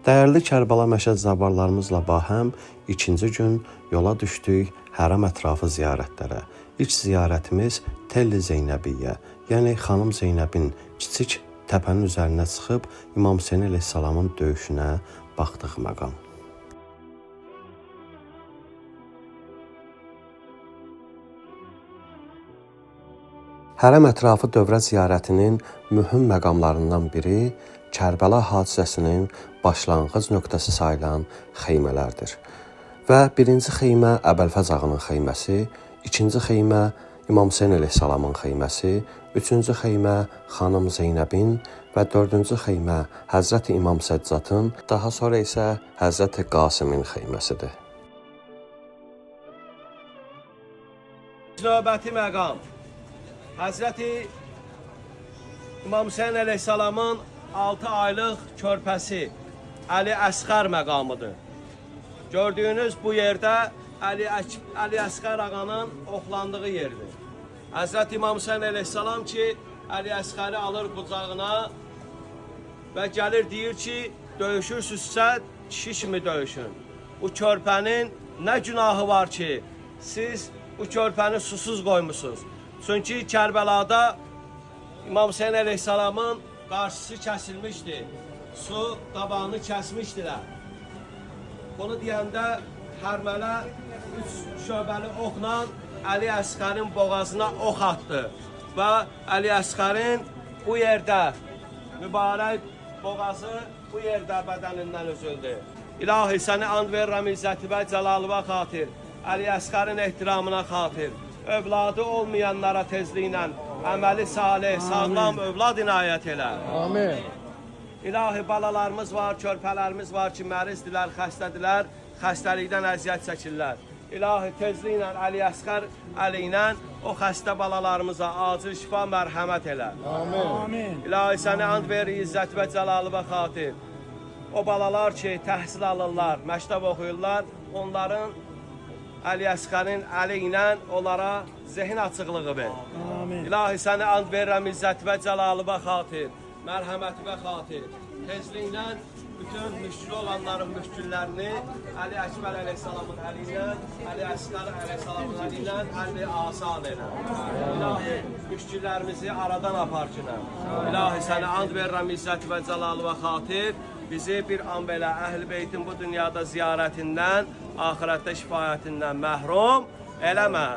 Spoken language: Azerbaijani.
Dəyərli Kərbəla Məşəd zəvvarlarımızla bahəm ikinci gün yola düşdük hərəm ətrafı ziyarətlərə. İlk ziyarətimiz Telli Zeynəbiyyə, yəni xanım Zeynəbin kiçik təpənin üzərinə çıxıb İmam Hüseyn əleyhissalamın döyüşünə baxdıq məqam. Hərəm ətrafı dövrə ziyarətinin mühüm məqamlarından biri Kərbəla hadisəsinin başlanğıc nöqtəsi sayılan xeymələrdir. Və birinci xeymə Əbəlfəz ağanın xeyməsi, ikinci xeymə İmam Hüseyn əleyhissalamın xeyməsi, üçüncü xeymə xanım Zeynəbin və dördüncü xeymə Həzrəti İmam Səccadın, daha sonra isə Həzrəti Qasimin xeyməsidir. Növbəti məqam Həzrəti İmam Hüseyn əleyhissalamın 6 aylıq körpəsi Əli Əsqər məqamıdır. Gördüyünüz bu yerdə Əli Əsqər ağanın oxlandığı yerdir. Həzrəti İmam Hüseyn əleyhissalam ki, Əli Əsqəri alır qucağına və gəlir deyir ki, döyüşürsünüzsə kişi kimi döyüşün. Bu körpənin nə günahı var ki, siz bu körpəni susuz qoymusunuz. Çünki Kərbəlada İmam Hüseyn əleyhissalamın qarşısı kəsilmişdi. Su qabağını kəsmişdilər. Bunu deyəndə hərmələ 3 şöbəli oxla Əli Əsqərin boğazına ox atdı. Və Əli Əsqərin bu yerdə mübarək boğazı bu yerdə bədənindən üzüldü. İlahi səni and verirəm izzəti və cəlalıva xatir, Əli Əsqərin ehtiramına xatir, övladı olmayanlara tezliklə əməli salih, sağlam övlad inayət elə. Amin. İlahi balalarımız var, körpələrimiz var ki, mərizdilər, xəstədirlər, xəstəlikdən əziyyət çəkirlər. İlahi tezliklə Əli Əsqər əliylə o xəstə balalarımıza acil şifa mərhəmət elə. Amin. İlahi səni and verir izzət və cəlalıva xatir. O balalar ki, təhsil alırlar, məktəb oxuyurlar, onların Əli Əsqərin əli ilə onlara zehin açıqlığı ver. Amin. İlahi səni and verirəm izzət və cəlalıva xatir, mərhəməti və xatir. Tezliklə bütün müşkül olanların müşküllərini Əli Əkbər əleyhissalamın əli ilə, Əli Əsqər əleyhissalamın əli ilə əlli asan elə. İlahi müşküllərimizi aradan apar ki, İlahi səni and verirəm izzət və cəlalıva xatir. Bizi bir an belə Əhl-i Beytin bu dünyada ziyarətindən, axirətdə şifayətindən məhrum eləmə.